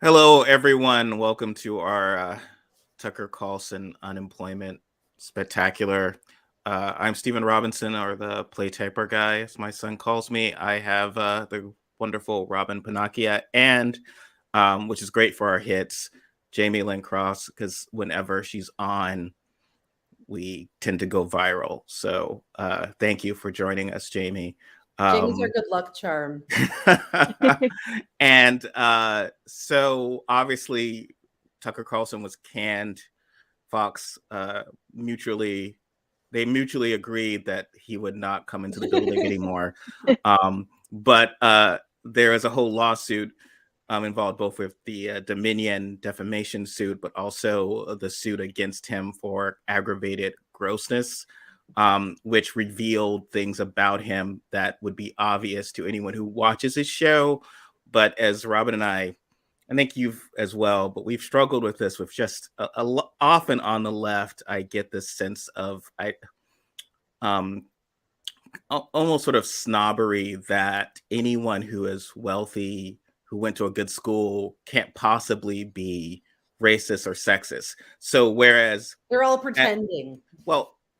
Hello, everyone. Welcome to our Tucker Carlson Unemployment Spectacular. I'm Stephen Robinson, or the play typer guy, as my son calls me. I have the wonderful Robin Panacchia, and which is great for our hits, Jamie Lynn Crofts, because whenever she's on, we tend to go viral. So thank you for joining us, Jamie. Jamie's our good luck charm. And so obviously Tucker Carlson was canned. Fox mutually agreed that he would not come into the building anymore. But there is a whole lawsuit involved, both with the Dominion defamation suit, but also the suit against him for aggravated grossness, which revealed things about him that would be obvious to anyone who watches his show. But as Robin and I think you've as well, but we've struggled with this with just often on the left, I get this sense of almost sort of snobbery that anyone who is wealthy, who went to a good school, can't possibly be racist or sexist. So whereas they're all pretending.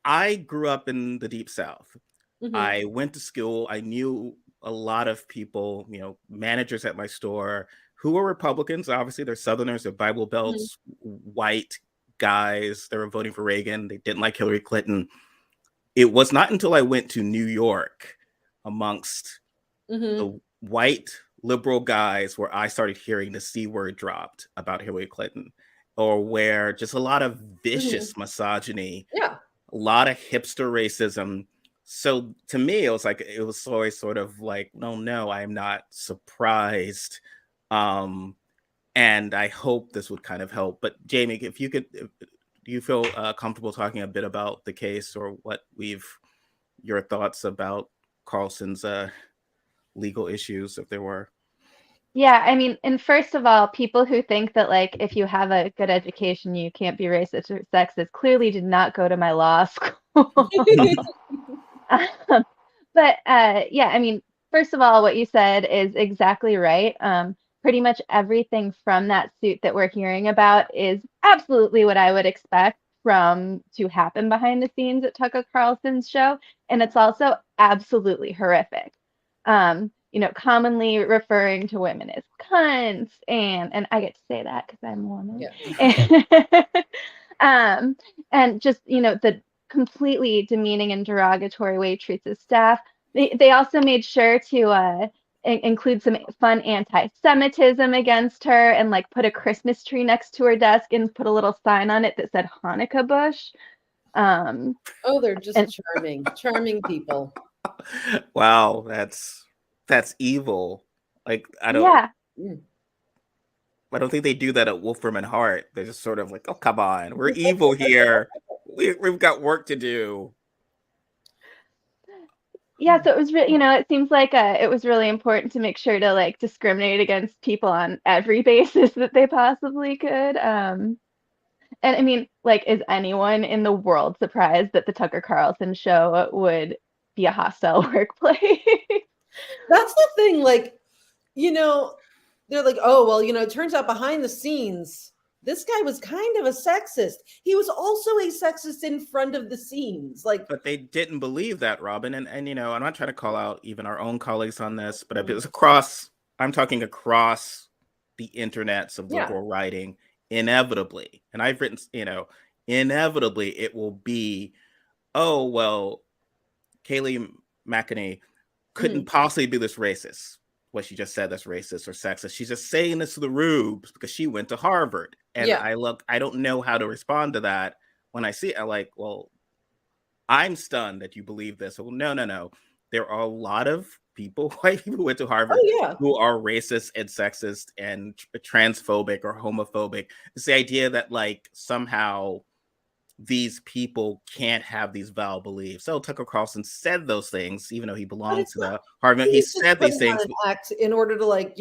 I grew up in the Deep South. Mm-hmm. I went to school. I knew a lot of people, managers at my store who were Republicans. Obviously, they're Southerners, they're Bible Belts, white guys. They were voting for Reagan. They didn't like Hillary Clinton. It was not until I went to New York amongst the white liberal guys where I started hearing the C word dropped about Hillary Clinton, or where just a lot of vicious misogyny, a lot of hipster racism. So to me, it was always sort of like, no, I'm not surprised. And I hope this would kind of help. But Jamie, if you could, do you feel comfortable talking a bit about the case, or your thoughts about Carlson's legal issues, if there were? Yeah, I mean, and first of all, people who think that like if you have a good education, you can't be racist or sexist clearly did not go to my law school. But yeah, I mean, first of all, what you said is exactly right. Pretty much everything from that suit that we're hearing about is absolutely what I would expect to happen behind the scenes at Tucker Carlson's show, and it's also absolutely horrific. Commonly referring to women as cunts, and I get to say that because I'm a woman. Yeah. And just the completely demeaning and derogatory way he treats his staff. They also made sure to include some fun anti-Semitism against her, and like put a Christmas tree next to her desk and put a little sign on it that said Hanukkah bush. They're just charming people. Wow, that's evil. Like, I don't think they do that at Wolfram and Hart. They're just sort of like, oh, come on, we're evil here. We've got work to do. Yeah, so it was really, it seems like it was really important to make sure to like discriminate against people on every basis that they possibly could. And I mean, like, is anyone in the world surprised that the Tucker Carlson show would be a hostile workplace? That's the thing. Like, they're like, oh, well, it turns out behind the scenes, this guy was kind of a sexist. He was also a sexist in front of the scenes. But they didn't believe that, Robin. And I'm not trying to call out even our own colleagues on this, but I'm talking across the internets of liberal writing, inevitably. And I've written, inevitably it will be, oh, well, Kayleigh McEnany couldn't possibly be this racist. What she just said, that's racist or sexist. She's just saying this to the rubes because she went to Harvard. And I don't know how to respond to that. When I see it, I'm like, well, I'm stunned that you believe this. Well, no. There are a lot of white people who went to Harvard, who are racist and sexist and transphobic or homophobic. It's the idea that like somehow these people can't have these valid beliefs. So Tucker Carlson said those things, even though he belonged to the Harvard. He said these things act in order to like,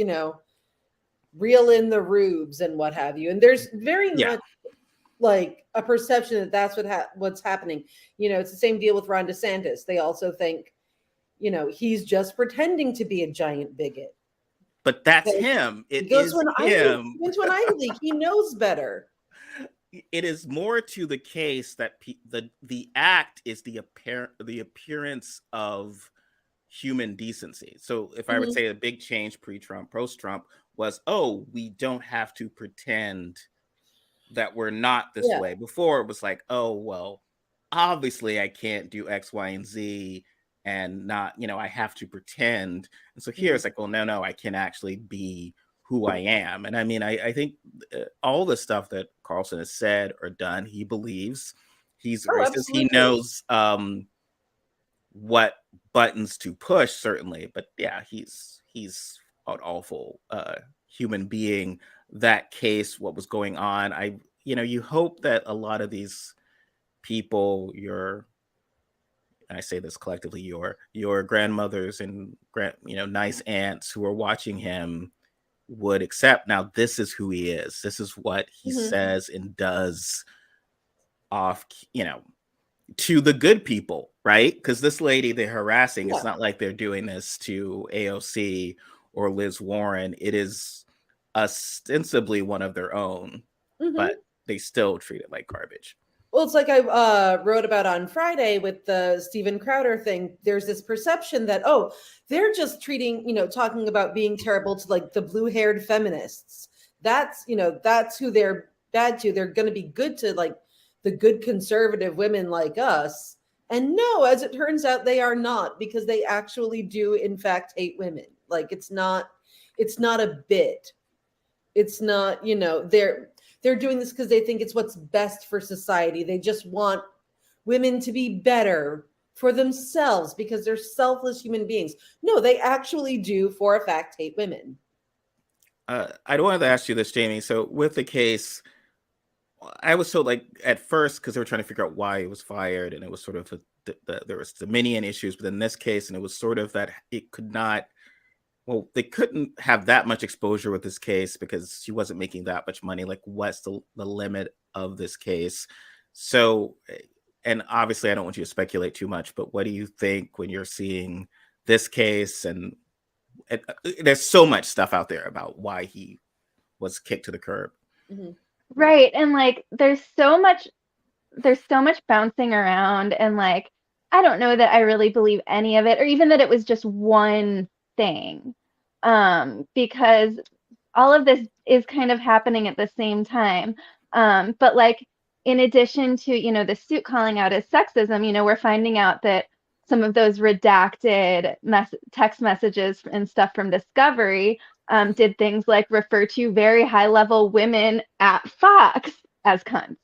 reel in the rubes and what have you. And there's very much like a perception that that's what's happening. It's the same deal with Ron DeSantis. They also think, he's just pretending to be a giant bigot. but that's him. It He goes is to an him. Ivy, he went to an Ivy League. He knows better. It is more to the case that the act is the appearance of human decency. So if I would say a big change pre-Trump, post-Trump was, oh, we don't have to pretend that we're not this way. Before it was like, oh, well, obviously I can't do X, Y, and Z and not, I have to pretend. And so here it's like, well, no, I can actually be who I am. And I mean, I think all the stuff that Carlson has said or done, he believes. He knows what buttons to push, certainly. But yeah, he's an awful human being. That case, what was going on, you hope that a lot of these people, I say this collectively, your grandmothers and nice aunts who are watching him would accept, now this is who he is. This is what he says and does off, to the good people, right? Because this lady they're harassing, it's not like they're doing this to AOC or Liz Warren. It is ostensibly one of their own, but they still treat it like garbage. Well, it's like I wrote about on Friday with the Steven Crowder thing. There's this perception that, oh, they're just treating, talking about being terrible to like the blue-haired feminists. That's who they're bad to. They're going to be good to like the good conservative women like us. And no, as it turns out, they are not, because they actually do, in fact, hate women. Like it's not a bit. It's not, they're doing this because they think it's what's best for society. They just want women to be better for themselves because they're selfless human beings. No, they actually do, for a fact, hate women. I wanted to ask you this, Jamie. So with the case, I was told, like, at first, because they were trying to figure out why he was fired, and it was sort of there was Dominion issues, but in this case, and it was sort of that it could not. Well, they couldn't have that much exposure with this case because she wasn't making that much money. Like, what's the limit of this case? So, and obviously I don't want you to speculate too much, but what do you think when you're seeing this case? And there's so much stuff out there about why he was kicked to the curb. Right. And like, there's so much bouncing around, and like, I don't know that I really believe any of it, or even that it was just one thing, because all of this is kind of happening at the same time. But like, in addition to, the suit calling out as sexism, we're finding out that some of those redacted text messages and stuff from Discovery did things like refer to very high-level women at Fox as cunts.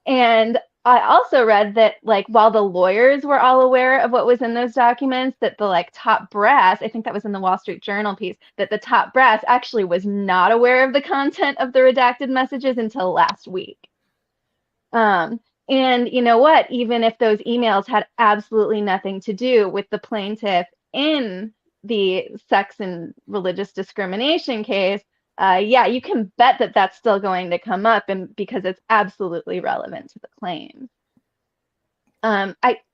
And I also read that, like, while the lawyers were all aware of what was in those documents, that the like top brass, I think that was in the Wall Street Journal piece, that the top brass actually was not aware of the content of the redacted messages until last week. And you know what? Even if those emails had absolutely nothing to do with the plaintiff in the sex and religious discrimination case, you can bet that that's still going to come up, and because it's absolutely relevant to the claim.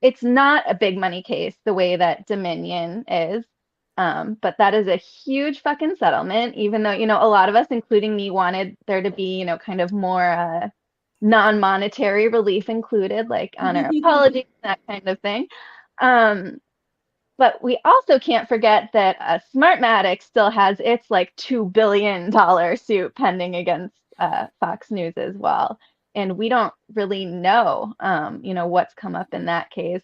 It's not a big money case the way that Dominion is, but that is a huge fucking settlement, even though, a lot of us, including me, wanted there to be, kind of more non-monetary relief included, like honor apologies, that kind of thing. But we also can't forget that Smartmatic still has its like $2 billion suit pending against Fox News as well. And we don't really know, what's come up in that case,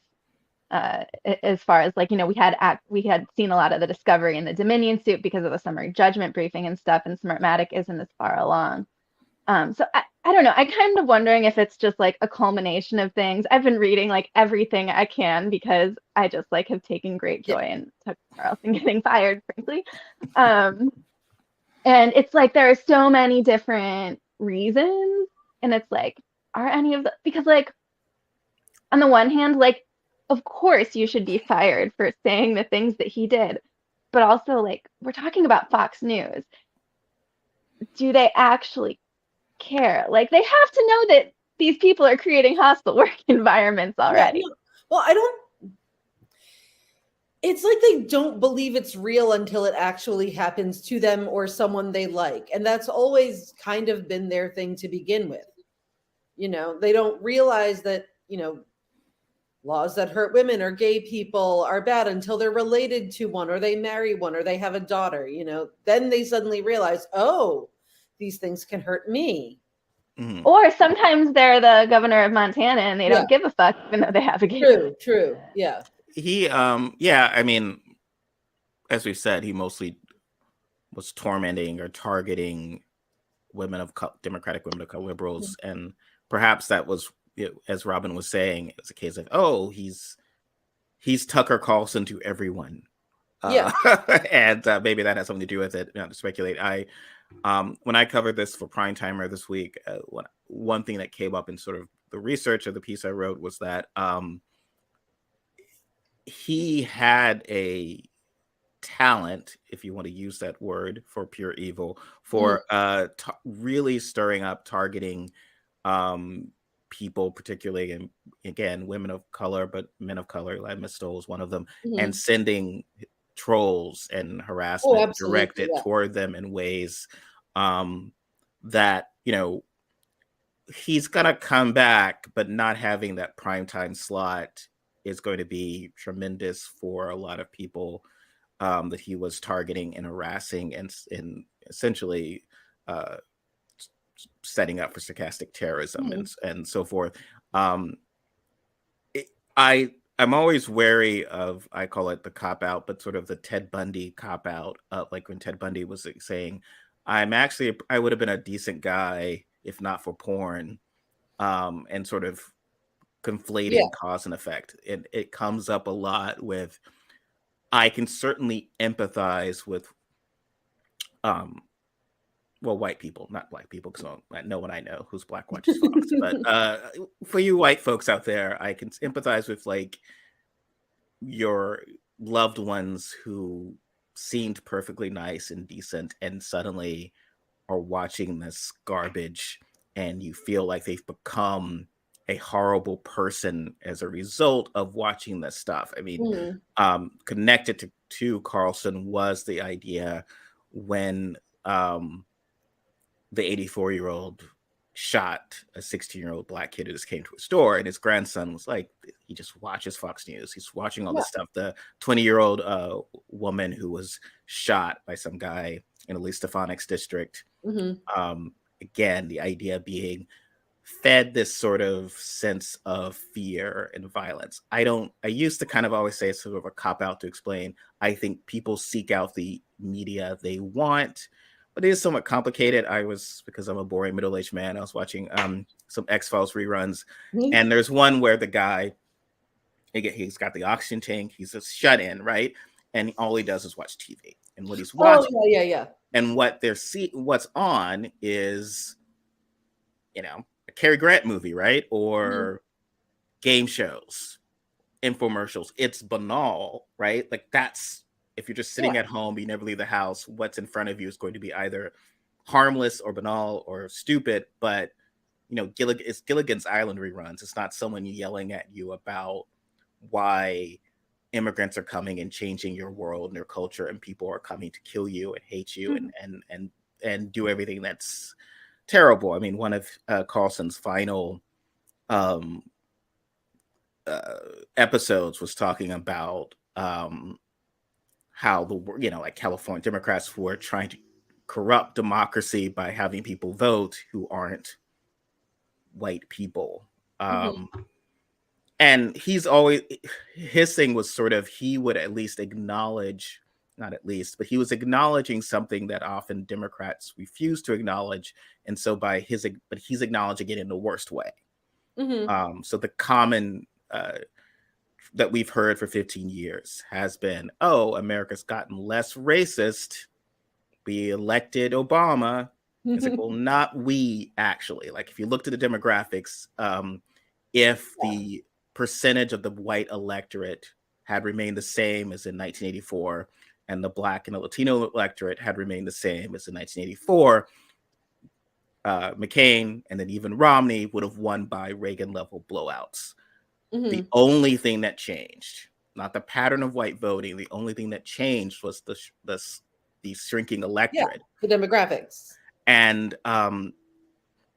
as far as like, we had seen a lot of the Discovery and the Dominion suit because of the summary judgment briefing and stuff, and Smartmatic isn't as far along. So I don't know. I'm kind of wondering if it's just like a culmination of things. I've been reading like everything I can because I just like have taken great joy in Tucker Carlson getting fired, frankly. And it's like there are so many different reasons, and it's like, are any of the, because like on the one hand, like, of course you should be fired for saying the things that he did, but also like we're talking about Fox News. Do they actually care? Like, they have to know that these people are creating hostile work environments already. Well, it's like they don't believe it's real until it actually happens to them or someone they like. And that's always kind of been their thing to begin with. You know, they don't realize that, you know, laws that hurt women or gay people are bad until they're related to one, or they marry one, or they have a daughter, you know, then they suddenly realize, oh, these things can hurt me. Mm-hmm. Or sometimes they're the governor of Montana and they don't give a fuck, even though they have a gay. True. Yeah. He, I mean, as we've said, he mostly was tormenting or targeting Democratic women of color, liberals, and perhaps that was, as Robin was saying, it was a case of, oh, he's Tucker Carlson to everyone. And maybe that has something to do with it. Not to speculate. When I covered this for Prime Timer this week, one thing that came up in sort of the research of the piece I wrote was that he had a talent, if you want to use that word, for pure evil, for really stirring up, targeting people, particularly, and again, women of color, but men of color, like Miss Stoll is one of them, and sending trolls and harassment directed toward them in ways that, you know, he's gonna come back, but not having that primetime slot is going to be tremendous for a lot of people that he was targeting and harassing and essentially setting up for stochastic terrorism and so forth. I'm always wary of, I call it the cop out, but sort of the Ted Bundy cop out. Like when Ted Bundy was saying, I would have been a decent guy if not for porn, and sort of conflating cause and effect. And it comes up a lot with, I can certainly empathize with, white people, not black people, because no one I know who's black watches Fox. But for you white folks out there, I can empathize with like your loved ones who seemed perfectly nice and decent and suddenly are watching this garbage and you feel like they've become a horrible person as a result of watching this stuff. I mean, connected to Carlson was the idea when the 84-year-old shot a 16-year-old black kid who just came to a store, and his grandson was like, he just watches Fox News. He's watching all this stuff. The 20-year-old woman who was shot by some guy in the Lee Stefanik's district. Again, the idea being fed this sort of sense of fear and violence. I used to kind of always say it's sort of a cop-out to explain, I think people seek out the media they want, but it is somewhat complicated. Because I'm a boring middle-aged man, I was watching some X-Files reruns, and there's one where the guy, he's got the oxygen tank, he's a shut-in, right? And all he does is watch TV. And what he's watching, and what's on is, you know, a Cary Grant movie, right? Or game shows, infomercials. It's banal, right? Like that's, if you're just sitting at home, you never leave the house, what's in front of you is going to be either harmless or banal or stupid. But, you know, it's Gilligan's Island reruns. It's not someone yelling at you about why immigrants are coming and changing your world and your culture, and people are coming to kill you and hate you and do everything that's terrible. I mean, one of Carlson's final episodes was talking about how like California Democrats were trying to corrupt democracy by having people vote who aren't white people. And his thing was sort of, he would at least acknowledge, not at least, but he was acknowledging something that often Democrats refuse to acknowledge. And so but he's acknowledging it in the worst way. So the common that we've heard for 15 years has been, oh, America's gotten less racist. We elected Obama. It's like, well, not we actually. Like if you looked at the demographics, if the percentage of the white electorate had remained the same as in 1984, and the black and the Latino electorate had remained the same as in 1984, McCain and then even Romney would have won by Reagan level blowouts. The only thing that changed not the pattern of white voting. The only thing that changed was the shrinking electorate. The demographics. And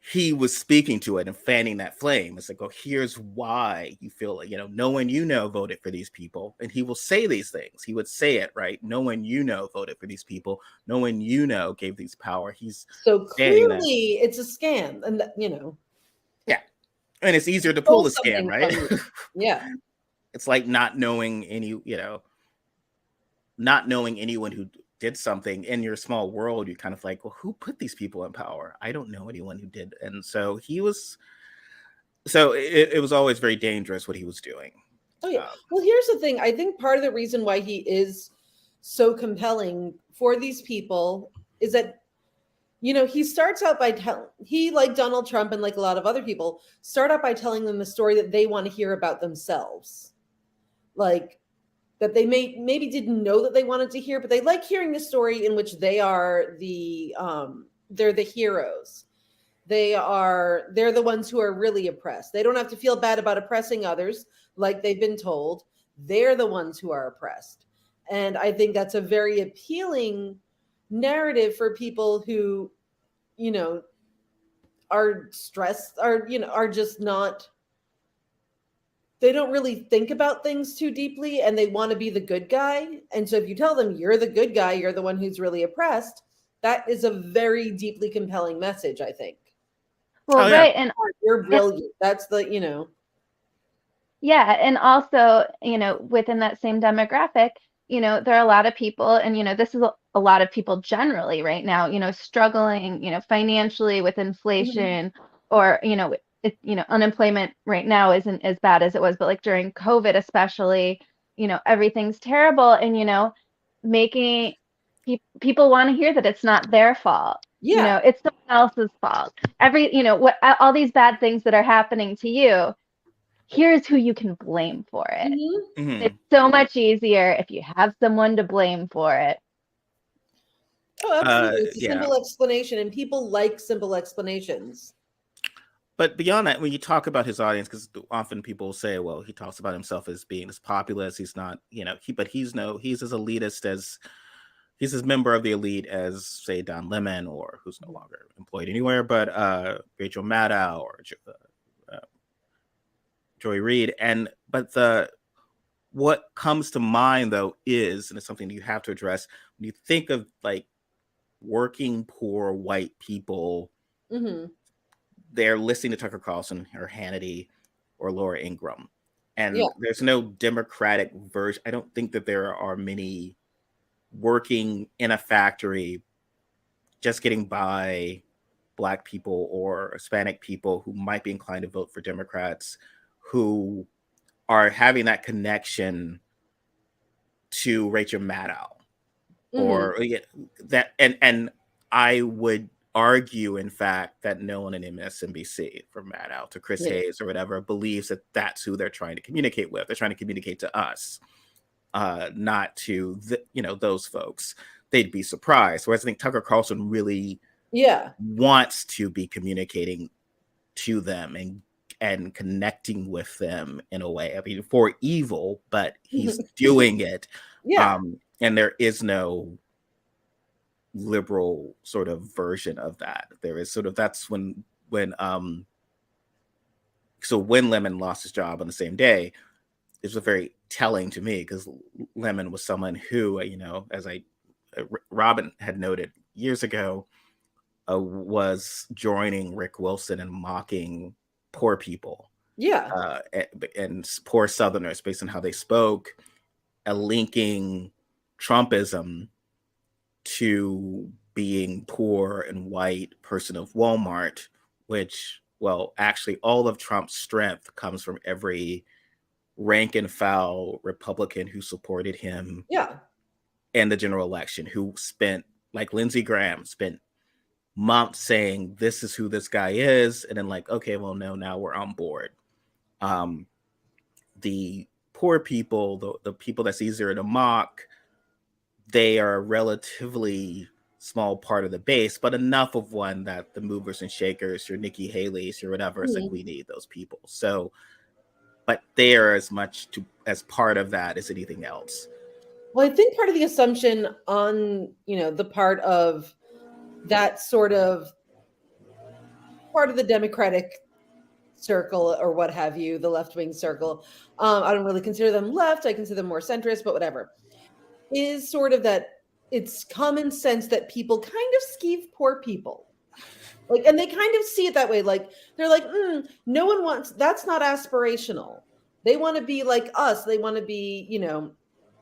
he was speaking to it and fanning that flame. It's like, oh, here's why you feel like, no one voted for these people. And he will say these things. He would say it, right? No one voted for these people. No one gave these power. He's so clearly it's a scam. And, Yeah. And it's easier to pull the scam, right? Yeah. It's like not knowing anyone who did something in your small world. You're kind of like, well, who put these people in power? I don't know anyone who did. And so it was always very dangerous what he was doing. Oh yeah. Well, here's the thing. I think part of the reason why he is so compelling for these people is that, he starts out by he, like Donald Trump and like a lot of other people, start out by telling them the story that they want to hear about themselves. Like, that they maybe didn't know that they wanted to hear, but they like hearing the story in which they are they're the heroes. They're the ones who are really oppressed. They don't have to feel bad about oppressing others like they've been told. They're the ones who are oppressed. And I think that's a very appealing narrative for people who, are stressed, are just not, they don't really think about things too deeply and they want to be the good guy. And so if you tell them you're the good guy, you're the one who's really oppressed, that is a very deeply compelling message, I think. Well, right. And you're brilliant. That's the, Yeah. And also, within that same demographic, there are a lot of people, and, this is a lot of people generally right now, struggling, financially with inflation or, unemployment right now isn't as bad as it was, but like during COVID, especially, everything's terrible. And, making people want to hear that it's not their fault. Yeah. It's someone else's fault. What all these bad things that are happening to you, here's who you can blame for it. It's so much easier if you have someone to blame for it. Oh, absolutely. It's a simple explanation, and people like simple explanations. But beyond that, when you talk about his audience, because often people say, well, he talks about himself as being as populist. He's not, but he's as elitist as, he's as member of the elite as, say, Don Lemon, or who's no longer employed anywhere, but Rachel Maddow or Joy Reid. But what comes to mind, though, is, and it's something you have to address, when you think of like working poor white people, they're listening to Tucker Carlson or Hannity or Laura Ingraham. And there's no democratic version. I don't think that there are many working in a factory just getting by Black people or Hispanic people who might be inclined to vote for Democrats, who are having that connection to Rachel Maddow or that. And I would argue, in fact, that no one in MSNBC, from Maddow to Chris Hayes or whatever, believes that that's who they're trying to communicate with. They're trying to communicate to us, not to those folks. They'd be surprised. Whereas I think Tucker Carlson really wants to be communicating to them and connecting with them in a way. I mean, for evil, but he's doing it. And there is no liberal sort of version of that. There is sort of, that's when Lemon lost his job on the same day, it was very telling to me, because Lemon was someone who, as Robin had noted years ago, was joining Rick Wilson and mocking poor people, and poor Southerners based on how they spoke, linking Trumpism to being poor and white person of Walmart, which, well, actually all of Trump's strength comes from every rank and file Republican who supported him in the general election, who spent, like Lindsey Graham, spent months saying, this is who this guy is. And then like, okay, well, no, now we're on board. The poor people, the people that's easier to mock, they are a relatively small part of the base, but enough of one that the movers and shakers, your Nikki Haley's, or whatever, it's like, we need those people. So but they're as much as part of that as anything else. Well, I think part of the assumption on, the part of that sort of part of the Democratic circle or what have you, the left-wing circle, I don't really consider them left, I consider them more centrist, but whatever, is sort of that it's common sense that people kind of skeeve poor people. Like, and they kind of see it that way. Like, they're like, no one wants, that's not aspirational. They want to be like us. They want to be,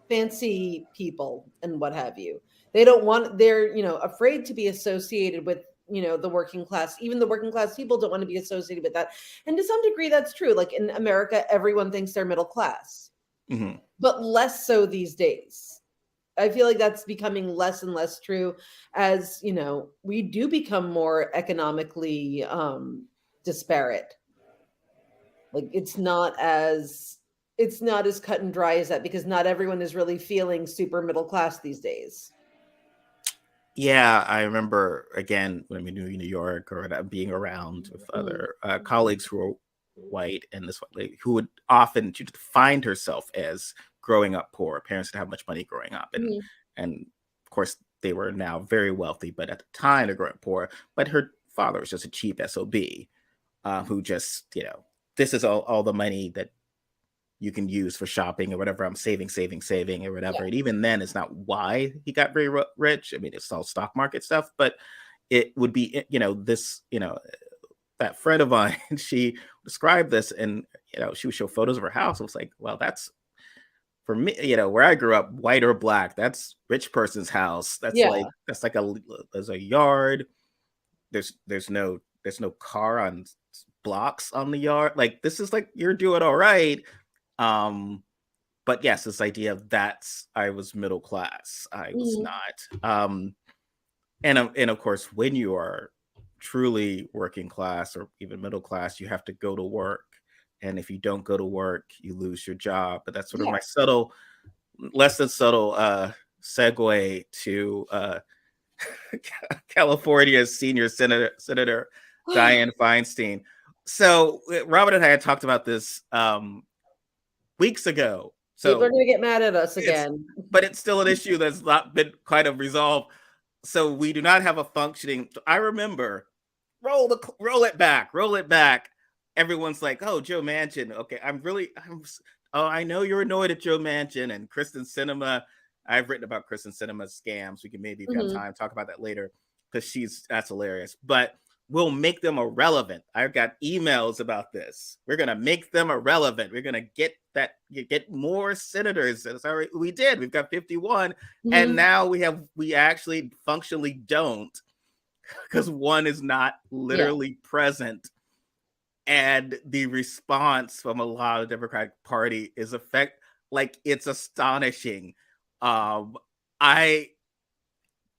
fancy people and what have you. They don't want, they're, afraid to be associated with, the working class. Even the working class people don't want to be associated with that. And to some degree, that's true. Like in America, everyone thinks they're middle class, but less so these days. I feel like that's becoming less and less true as, we do become more economically disparate. Like it's not as cut and dry as that, because not everyone is really feeling super middle class these days. Yeah, I remember, again, when we knew New York, or being around with other colleagues who were white, and this white lady who would often find herself as growing up poor. Parents didn't have much money growing up, and of course they were now very wealthy, but at the time they're growing up poor. But her father was just a cheap SOB, who just, this is all the money that you can use for shopping or whatever. I'm saving or whatever. Yeah. And even then, it's not why he got very rich. I mean, it's all stock market stuff, but it would be, that friend of mine, she described this, and, she would show photos of her house. It was like, well, that's, for me, where I grew up, white or black, that's rich person's house. That's there's a yard. There's no car on blocks on the yard. Like, this is like, you're doing all right. But yes, this idea of I was middle class. I was not. And of course, when you are truly working class or even middle class, you have to go to work. And if you don't go to work, you lose your job. But that's sort of my less than subtle segue to California's senior Senator Dianne Feinstein. So Robin and I had talked about this weeks ago. So people are going to get mad at us again. But it's still an issue that's not been quite resolved. So we do not have a functioning. I remember, roll it back. Everyone's like, oh, Joe Manchin. Okay, I know you're annoyed at Joe Manchin and Kristen Sinema. I've written about Kristen Sinema's scams. We can maybe, if you have time, talk about that later, because that's hilarious. But we'll make them irrelevant. I've got emails about this. We're going to make them irrelevant. We're going to get more senators. Sorry, we did. We've got 51. And now we actually functionally don't, because one is not literally present. And the response from a lot of the Democratic Party is it's astonishing. I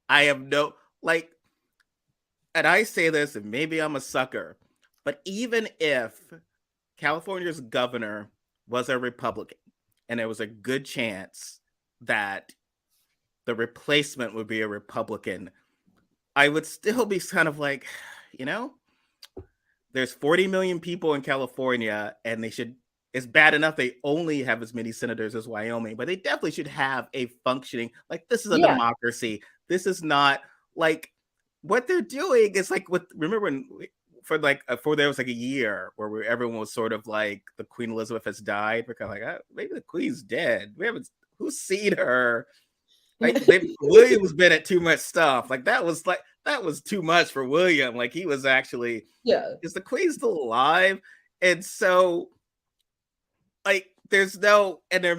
have no, and I say this, and maybe I'm a sucker, but even if California's governor was a Republican, and there was a good chance that the replacement would be a Republican, I would still be kind of like, there's 40 million people in California, and it's bad enough they only have as many senators as Wyoming, but they definitely should have a functioning, this is a democracy. This is not what they're doing is remember when for there was a year where everyone was sort of like, the Queen Elizabeth has died. We're kind of maybe the Queen's dead. Who's seen her? William's been at too much stuff. That was too much for William. He was actually, is the Queen still alive? And so there's no, and they're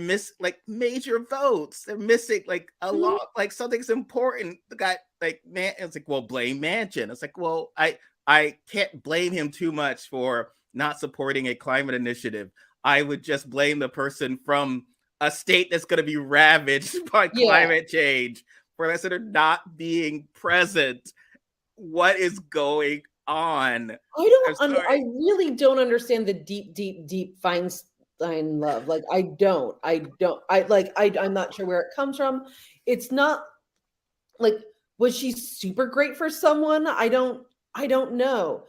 major votes. They're missing a lot, something's important. The guy, it's well, blame Manchin. It's well, I can't blame him too much for not supporting a climate initiative. I would just blame the person from a state that's going to be ravaged by climate change for that sort of not being present. What is going on? I really don't understand the deep Feinstein love. I'm not sure where it comes from. It's not was she super great for someone? I don't know.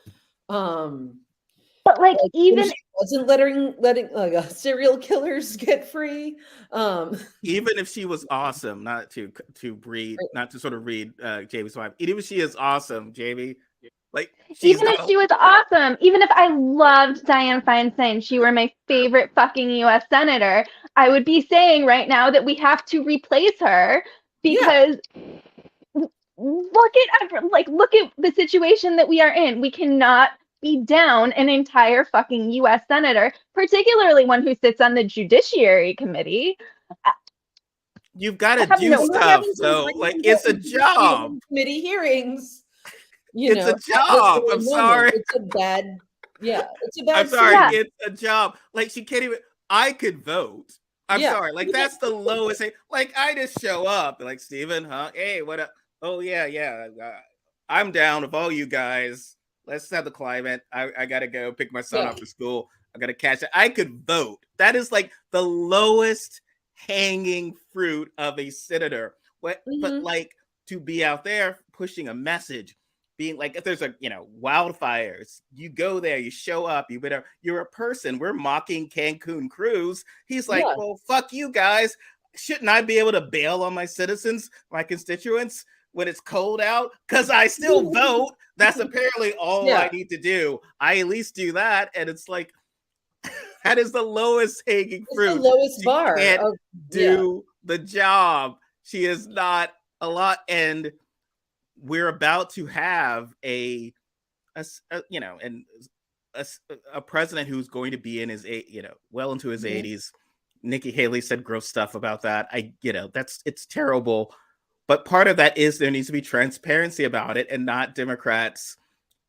But even wasn't letting serial killers get free. Even if she was awesome, not to sort of read Jamie's wife. Even if she is awesome, Jamie, like even if she was awesome, even if I loved Dianne Feinstein, she were my favorite fucking U.S. senator, I would be saying right now that we have to replace her because look at the situation that we are in. We cannot be down an entire fucking U.S. senator, particularly one who sits on the Judiciary Committee. You've got to do stuff, though. Like, it's a job. Committee hearings. It's a job. I'm sorry. It's a bad. Yeah, it's a bad. I'm sorry. It's a job. Like, she can't even. I could vote. I'm sorry. Like, that's the lowest. Like, I just show up. Like, Steven, huh? Hey, what up? Oh, yeah. I'm down with all you guys. Let's have the climate. I got to go pick my son off to school. I got to catch it. I could vote. That is like the lowest hanging fruit of a senator. But like, to be out there pushing a message, being like, if there's wildfires, you go there, you show up, you're a person. We're mocking Cancun Cruz. He's like, well, fuck you guys. Shouldn't I be able to bail on my citizens, my constituents, when it's cold out? Because I still vote. That's apparently all I need to do. I at least do that. And it's like, that is the lowest hanging fruit. The lowest bar. Can't do the job. She is not a lot. And we're about to have a president who's going to be in his well into his 80s. Nikki Haley said gross stuff about that. It's terrible. But part of that is there needs to be transparency about it, and not Democrats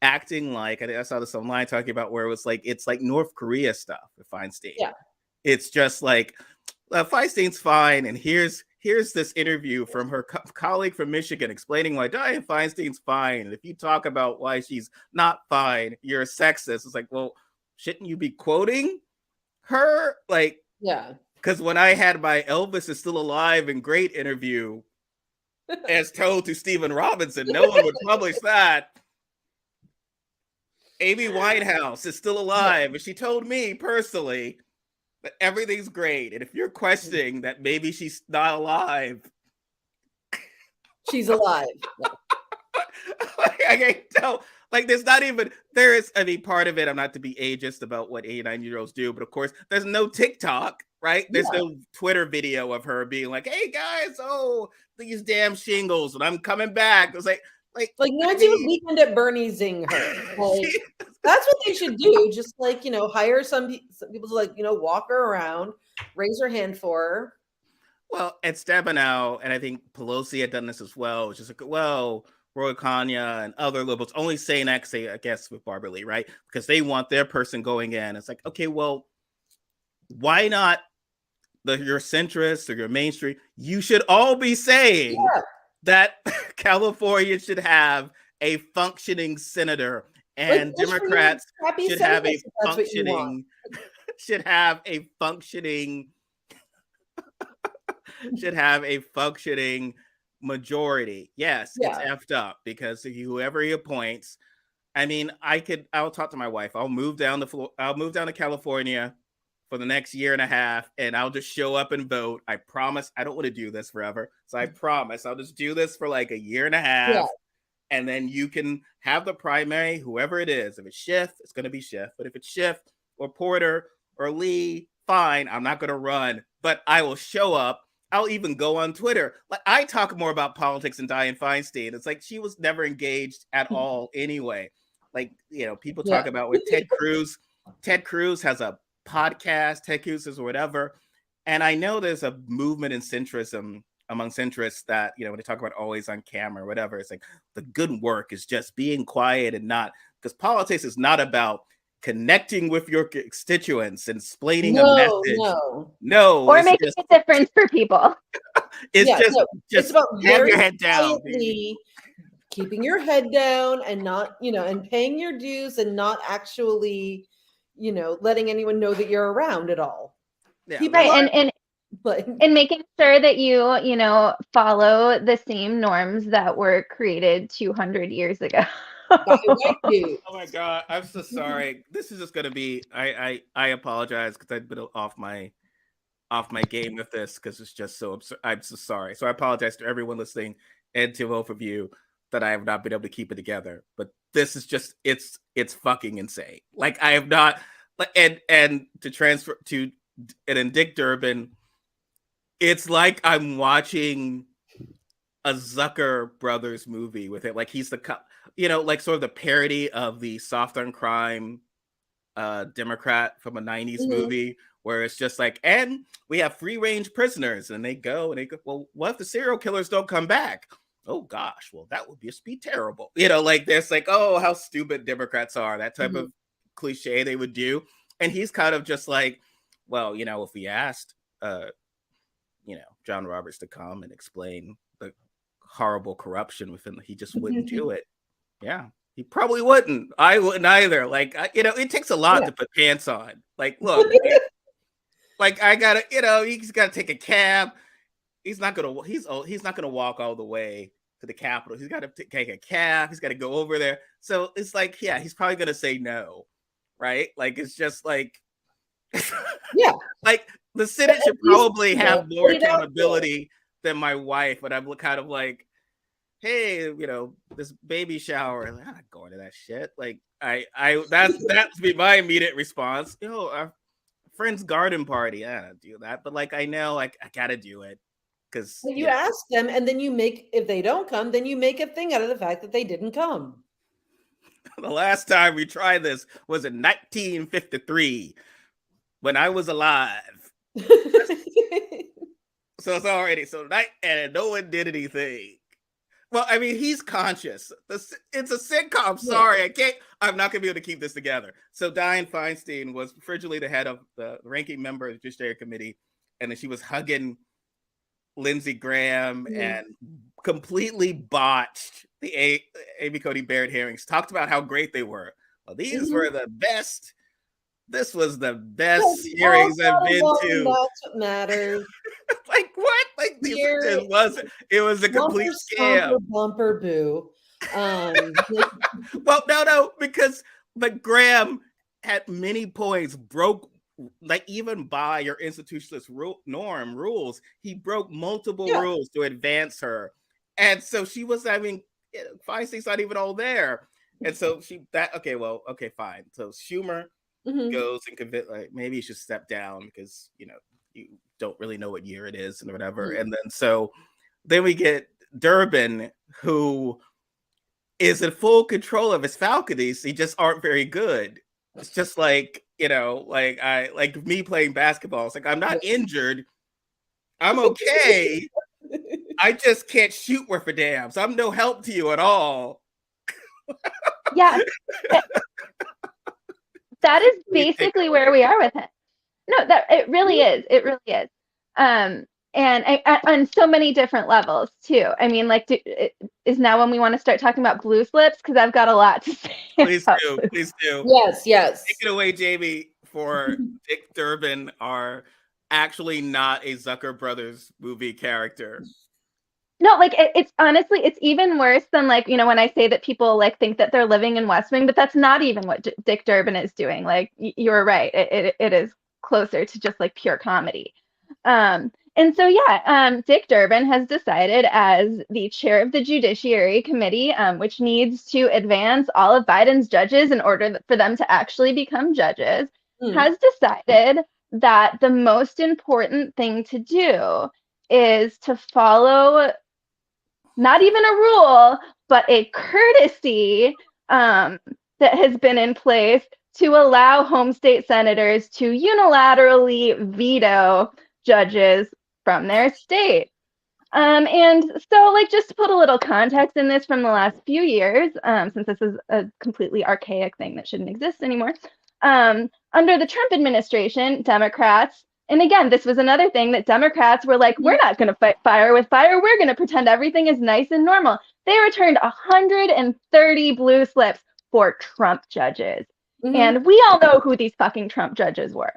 acting like, I saw this online talking about where it was like, it's like North Korea stuff with Feinstein. Yeah. It's just like, Feinstein's fine. And here's this interview from her colleague from Michigan explaining why Dianne Feinstein's fine. And if you talk about why she's not fine, you're a sexist. It's like, well, shouldn't you be quoting her? Like, because when I had my Elvis is Still Alive and Great interview, as told to Stephen Robinson, no one would publish that. Amy Winehouse is still alive, and she told me personally that everything's great. And if you're questioning that maybe she's not alive, she's alive. I can't tell. Like, part of it, I'm not to be ageist about what 89-year-olds do, but of course, there's no TikTok, right? There's no Twitter video of her being like, hey guys, these damn shingles, and I'm coming back. It was like not do a Weekend at Bernie's-ing her. Like, that's what they should do. Just hire some people to walk her around, raise her hand for her. Well, at Stabenow, and I think Pelosi had done this as well. It's just like, well, Roy Kanya and other liberals only saying that, I guess, with Barbara Lee, right? Because they want their person going in. It's like, okay, well, why not your centrists or your mainstream? You should all be saying that California should have a functioning senator, and Democrats should have a functioning majority. Yes, it's effed up because whoever he appoints, I'll talk to my wife. I'll move down to California for the next year and a half, and I'll just show up and vote. I promise. I don't want to do this forever, so I promise I'll just do this for like a year and a half, and then you can have the primary, whoever it is. If it's Schiff, it's going to be Schiff. But if it's Schiff or Porter or Lee, fine. I'm not going to run, but I will show up. I'll even go on Twitter. Like, I talk more about politics than Dianne Feinstein. It's like she was never engaged at all anyway. Like, people talk about with Ted Cruz. Ted Cruz has a podcast, Ted Cruz or whatever. And I know there's a movement in centrism among centrists that, when they talk about always on camera or whatever, it's like the good work is just being quiet and not, because politics is not about connecting with your constituents and explaining a message. No. Or making a difference for people. It's about have your head down. Keeping your head down and not, and paying your dues and not actually, letting anyone know that you're around at all. Yeah. Right. And making sure that you, follow the same norms that were created 200 years ago. by white dudes. Oh my God, I'm so sorry. This is just gonna be. I apologize because I've been off my game with this because it's just so absurd. I'm so sorry. So I apologize to everyone listening and to both of you that I have not been able to keep it together. But this is just it's fucking insane. Like I have not. And to transfer to and in Dick Durbin, it's like I'm watching a Zucker Brothers movie with it. Like he's the like sort of the parody of the soft on crime Democrat from a 90s movie where it's just like, and we have free range prisoners, and they go, well, what if the serial killers don't come back? Oh gosh, well, that would just be terrible. Like there's like, oh, how stupid Democrats are, that type of cliche they would do. And he's kind of just like, well, if we asked John Roberts to come and explain the horrible corruption within, he just wouldn't do it. Yeah. He probably wouldn't. I wouldn't either. Like, it takes a lot to put pants on. Like, look, like I gotta, he's gotta take a cab. He's not gonna walk all the way to the Capitol. He's got to take a cab. He's got to go over there. So it's like, yeah, he's probably gonna say no, right? Like, it's just like, yeah, like the Senate should probably have more accountability than my wife. But I'm kind of like, hey, this baby shower. I'm not going to that shit. Like, that's be my immediate response. Our friend's garden party. I don't do that, but like, I know, like, I gotta do it because you ask them, and then if they don't come, then you make a thing out of the fact that they didn't come. The last time we tried this was in 1953 when I was alive. So it's already and no one did anything. Well, I mean, he's conscious. It's a sitcom. Sorry, I'm not going to be able to keep this together. So Dianne Feinstein was originally the head of the ranking member of the Judiciary Committee, and then she was hugging Lindsey Graham and completely botched the Amy Coney Barrett hearings. Talked about how great they were. Well, these were the best. This was the best hearings I've been to. That's what matters. Like what? Like it was a complete scam. Bumper boo. Well, no, because Graham at many points broke, like, even by your institutionalist rules, he broke multiple rules to advance her, and so she was. I mean, Feinstein's not even all there, and so okay, fine. So Schumer goes and convince, like, maybe you should step down because you don't really know what year it is and whatever. And then we get Durbin, who is in full control of his faculties. He just aren't very good. It's just like, like me playing basketball. It's like, I'm not injured. I'm okay. I just can't shoot worth a damn. So I'm no help to you at all. Yeah. That is basically where we are with it. No, that it really is. It really is. And on so many different levels too. I mean, like, is now when we want to start talking about blue slips? Because I've got a lot to say. Please do. Yes. Take it away, Jamie. For Dick Durbin are actually not a Zucker Brothers movie character. No, like it's honestly, it's even worse than, like, when I say that people like think that they're living in West Wing, but that's not even what Dick Durbin is doing. Like, you're right. It is closer to just like pure comedy. And so, Dick Durbin has decided, as the chair of the Judiciary Committee, which needs to advance all of Biden's judges in order for them to actually become judges, has decided that the most important thing to do is to follow not even a rule, but a courtesy that has been in place to allow home state senators to unilaterally veto judges from their state. And so, like, just to put a little context in this from the last few years, since this is a completely archaic thing that shouldn't exist anymore, under the Trump administration, Democrats, and again, this was another thing that Democrats were like, we're not going to fight fire with fire. We're going to pretend everything is nice and normal. They returned 130 blue slips for Trump judges. And we all know who these fucking Trump judges were.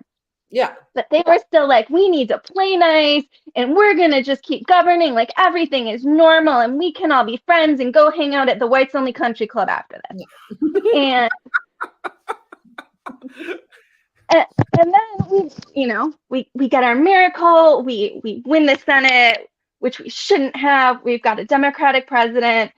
Yeah. But they were still like, we need to play nice and we're going to just keep governing like everything is normal and we can all be friends and go hang out at the Whites Only Country Club after this. And and then we get our miracle. We win the Senate, which we shouldn't have. We've got a Democratic president.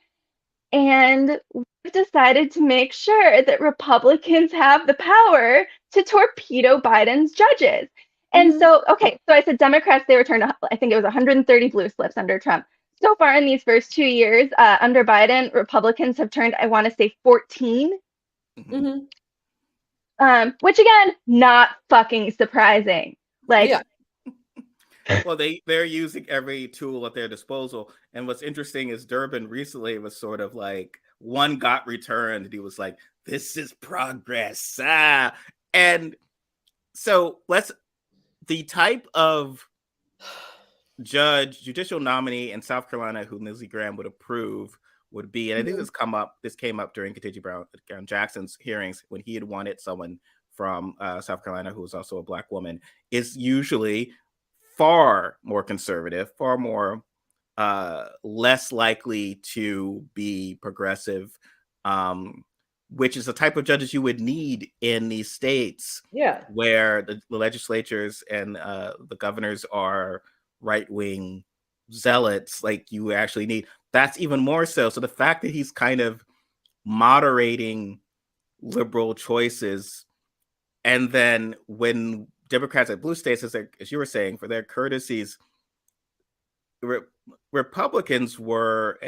And we've decided to make sure that Republicans have the power to torpedo Biden's judges. And so I said Democrats, they returned, I think it was 130 blue slips under Trump. So far in these first 2 years, under Biden, Republicans have turned, I want to say 14. Which again, not fucking surprising. Like, yeah. Well, they're using every tool at their disposal. And what's interesting is Durbin recently was sort of like, one got returned and he was like, this is progress. And so the type of judicial nominee in South Carolina who Lindsey Graham would approve would be, and I think this came up during Ketanji Brown Jackson's hearings when he had wanted someone from South Carolina who was also a Black woman, is usually far more conservative, far more less likely to be progressive, which is the type of judges you would need in these states where the legislatures and the governors are right-wing zealots. Like, you actually need, that's even more so. So the fact that he's kind of moderating liberal choices, and then when Democrats at blue states, as you were saying, for their courtesies, Republicans were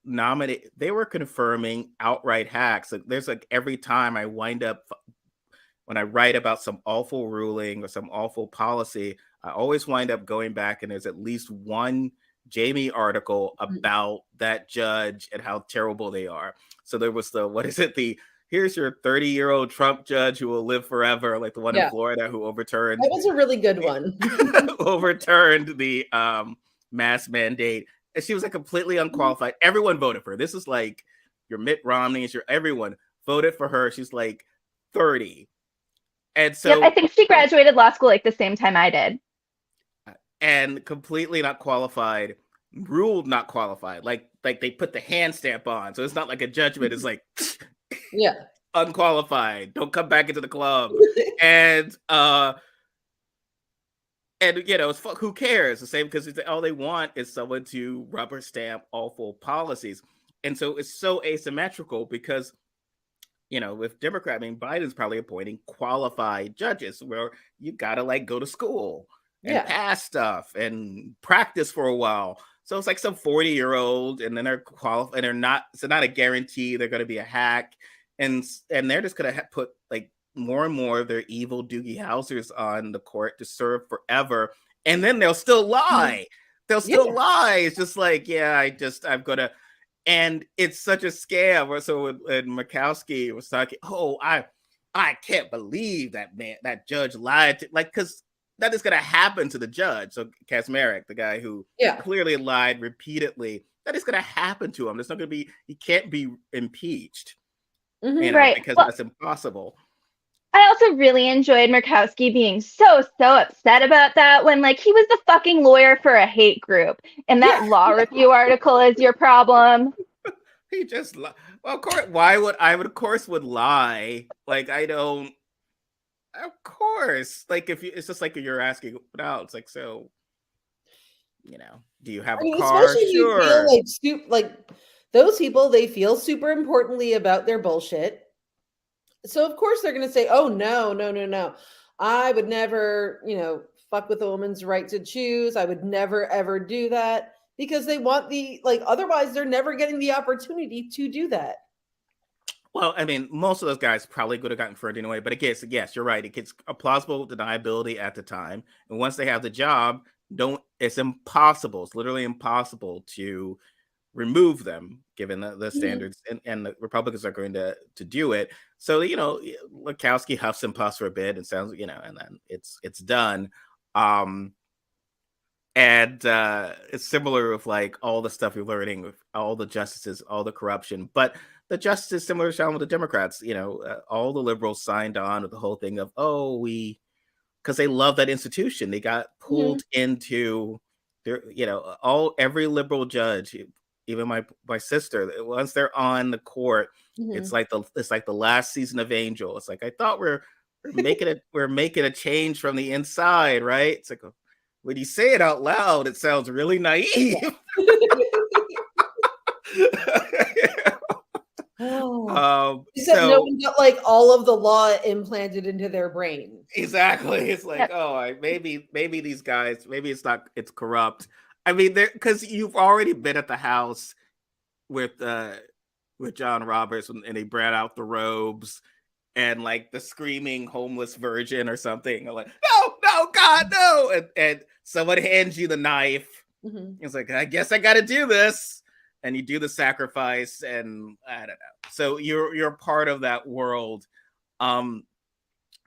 nominated. They were confirming outright hacks. There's like, every time I wind up, when I write about some awful ruling or some awful policy, I always wind up going back and there's at least one Jamie article about that judge and how terrible they are. So there was here's your 30-year-old Trump judge who will live forever, like the one in Florida who overturned. That was a really good one. Overturned the mask mandate. And she was like completely unqualified. Everyone voted for her. This is like your Mitt Romney, everyone voted for her. She's like 30. And so I think she graduated law school like the same time I did. And completely not qualified, ruled not qualified. Like they put the hand stamp on. So it's not like a judgment. It's like, unqualified. Don't come back into the club. And it's who cares? The same, because all they want is someone to rubber stamp awful policies. And so it's so asymmetrical because, with Democrat, Biden's probably appointing qualified judges where you gotta like go to school and pass stuff and practice for a while. So it's like some 40-year-old, and then they're qualified, and they're not. It's not a guarantee they're going to be a hack, and they're just going to put like more and more of their evil Doogie Housers on the court to serve forever, and then they'll still lie. They'll still lie. It's just like, I'm gonna, and it's such a scam. So when Murkowski was talking, I can't believe that judge lied to, like, because that is going to happen to the judge. So Kaczmarek, the guy who clearly lied repeatedly, that is going to happen to him. There's not going to be, he can't be impeached, right? Because that's impossible. I also really enjoyed Murkowski being so upset about that when, like, he was the fucking lawyer for a hate group, and that law review article is your problem. He just well, of course. Why would I? Would of course would lie. Like, I don't. Of course, like it's just like you're asking now. It's like, so, do you have a car? Especially Sure. You feel like those people, they feel super importantly about their bullshit. So of course they're going to say, "Oh no, I would never, fuck with a woman's right to choose. I would never ever do that," because they want otherwise they're never getting the opportunity to do that. Well, most of those guys probably could have gotten confirmed anyway, but it gets, yes, you're right. It gets a plausible deniability at the time. And once they have the job, it's impossible. It's literally impossible to remove them given the standards, and the Republicans are going to do it. So, Murkowski huffs and puffs for a bit and sounds, and then it's done. And it's similar with like all the stuff you're learning with all the justices, all the corruption, but the justice similar to with the Democrats. All the liberals signed on with the whole thing of, we because they love that institution. They got pulled into their, every liberal judge, even my sister, once they're on the court, it's like the last season of Angel. It's like, I thought we're making a change from the inside, right? It's like, when you say it out loud, it sounds really naive. Except no one got like all of the law implanted into their brain. Exactly. It's like, maybe these guys, maybe it's corrupt. I mean, because you've already been at the house with John Roberts, and they brought out the robes and like the screaming homeless virgin or something. Like, no, God, no. And someone hands you the knife. It's like, I guess I got to do this. And you do the sacrifice, and I don't know. So you're part of that world.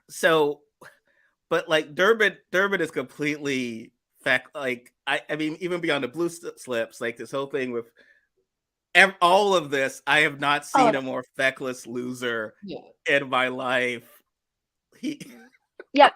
So, but like Durbin is completely like, I mean, even beyond the blue slips, like this whole thing with all of this, I have not seen a more feckless loser in my life. Yep.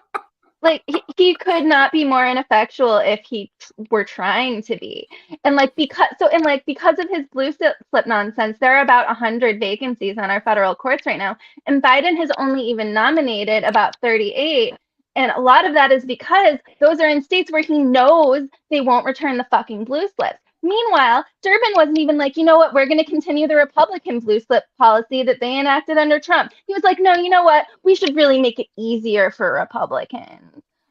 Like he could not be more ineffectual if he were trying to be. And because of his blue slip nonsense, there are about 100 vacancies on our federal courts right now, and Biden has only even nominated about 38. And a lot of that is because those are in states where he knows they won't return the fucking blue slips. Meanwhile, Durbin wasn't even like, you know what, we're going to continue the Republican blue slip policy that they enacted under Trump. He was like, no, you know what, we should really make it easier for Republicans.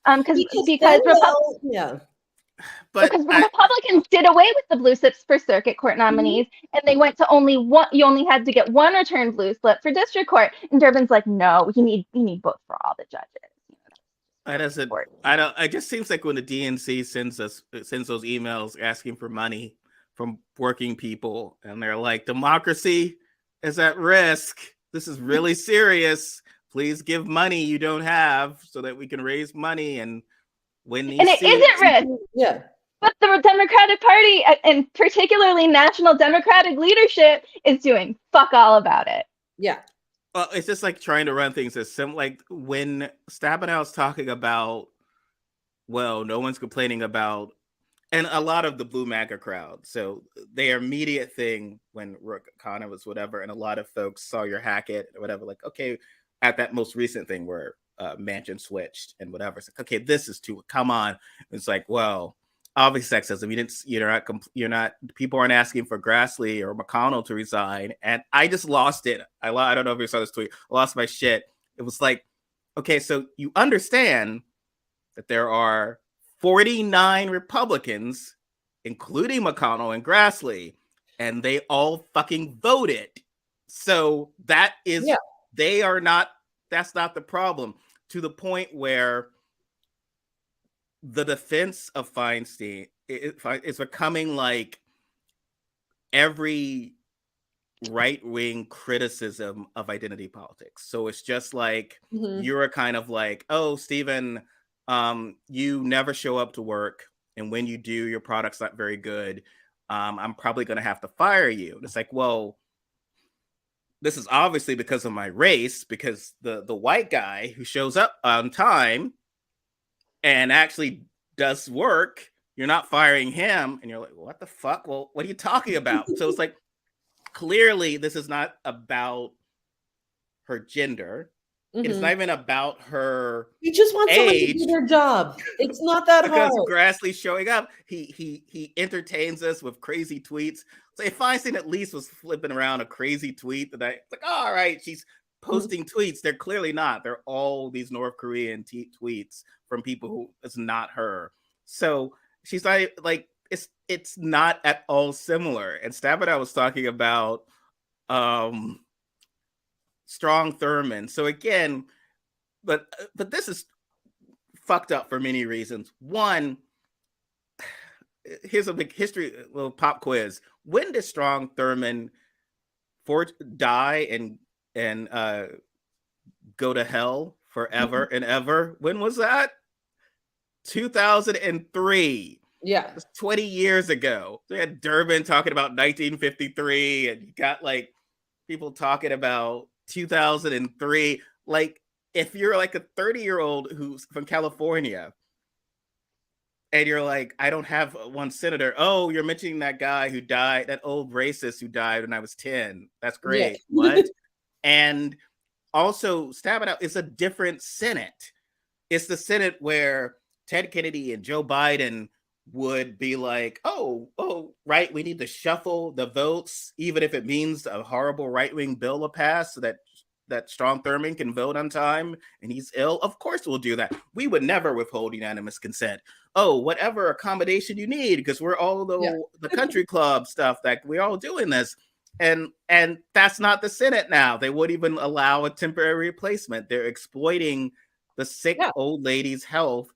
Because Republicans did away with the blue slips for circuit court nominees, and they went to only one. You only had to get one returned blue slip for district court. And Durbin's like, no, you need both for all the judges. That doesn't. I don't. It just seems like when the DNC sends those emails asking for money from working people, and they're like, democracy is at risk. This is really serious. Please give money you don't have so that we can raise money and win these seats. And it isn't risk. Yeah. But the Democratic Party, and particularly national Democratic leadership, is doing fuck all about it. Yeah. Well, it's just like trying to run things as simple. Like when Stabenow's talking about, well, no one's complaining about, and a lot of the Blue MAGA crowd. So their immediate thing when Connor was whatever, and a lot of folks saw your Hackett or whatever, like, okay, at that most recent thing where Manchin switched and whatever, it's like, okay, this is too, come on. It's like, well, obviously sexism. You're not. People aren't asking for Grassley or McConnell to resign, and I just lost it. I don't know if you saw this tweet. I lost my shit. It was like, okay, so you understand that there are 49 Republicans, including McConnell and Grassley, and they all fucking voted. So that is, they are not. That's not the problem. To the point where the defense of Feinstein is becoming like every right-wing criticism of identity politics. So it's just like, you're a kind of like, oh, Stephen, you never show up to work. And when you do, your product's not very good. I'm probably going to have to fire you. And it's like, well, this is obviously because of my race, because the white guy who shows up on time and actually does work, you're not firing him. And you're like, what the fuck? Well, what are you talking about? So it's like, clearly this is not about her gender. It's not even about her You just want someone age. to do their job. It's not that Because hard. Grassley's showing up. He entertains us with crazy tweets. So if Feinstein at least was flipping around a crazy tweet that I like, oh, all right, she's posting tweets. They're clearly not. They're all these North Korean tweets from people who it's not her. So she's like it's not at all similar. And Stabenow was talking about Strong Thurmond. So again, but this is fucked up for many reasons. One, here's a big history, little pop quiz. When did Strong Thurmond die and go to hell forever and ever? When was that? 2003. Yeah. It was 20 years ago. So you had Durbin talking about 1953, and you got like people talking about 2003. Like, if you're like a 30-year-old who's from California and you're like, I don't have one senator. Oh, you're mentioning that guy who died, that old racist who died when I was 10. That's great. What? And also, stab it out, it's a different Senate. It's the Senate where Ted Kennedy and Joe Biden would be like, oh, right, we need to shuffle the votes, even if it means a horrible right-wing bill will pass so that Strom Thurmond can vote on time and he's ill. Of course we'll do that. We would never withhold unanimous consent. Oh, whatever accommodation you need, because we're all the country club stuff that we're all doing this. And that's not the Senate now. They wouldn't even allow a temporary replacement. They're exploiting the sick old lady's health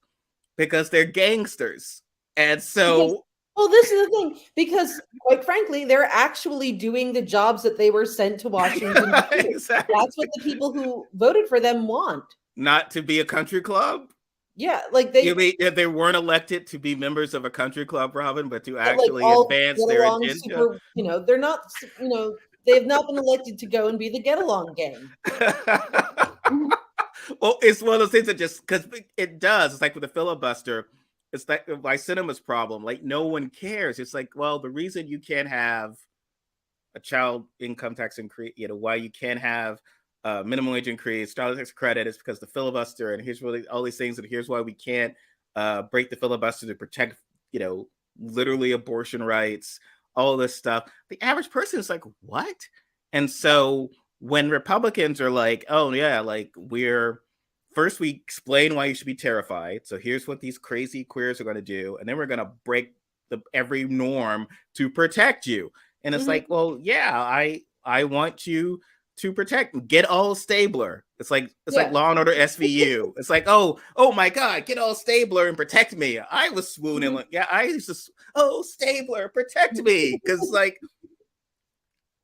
because they're gangsters. And so, well, this is the thing, because quite frankly, they're actually doing the jobs that they were sent to Washington. Exactly. That's what the people who voted for them want. Not to be a country club. Yeah, like they weren't elected to be members of a country club, Robin, but to actually advance their agenda. They're not. They have not been elected to go and be the get along gang. Well, it's one of those things that just because it does. It's like with the filibuster. It's like my cinema's problem. Like no one cares. It's like, well, the reason you can't have a child income tax increase, why you can't have minimum wage increase, child tax credit, is because the filibuster, and here's really all these things, and here's why we can't break the filibuster to protect, literally abortion rights, all this stuff. The average person is like, what? And so when Republicans are like, oh yeah, like first we explain why you should be terrified. So here's what these crazy queers are going to do. And then we're going to break every norm to protect you. And it's like, well, yeah, I want you to protect, get all Stabler. It's like Law and Order SVU. It's like, oh my God, get all Stabler and protect me. I was swooning. Like, yeah, I used to, Stabler, protect me. Because like,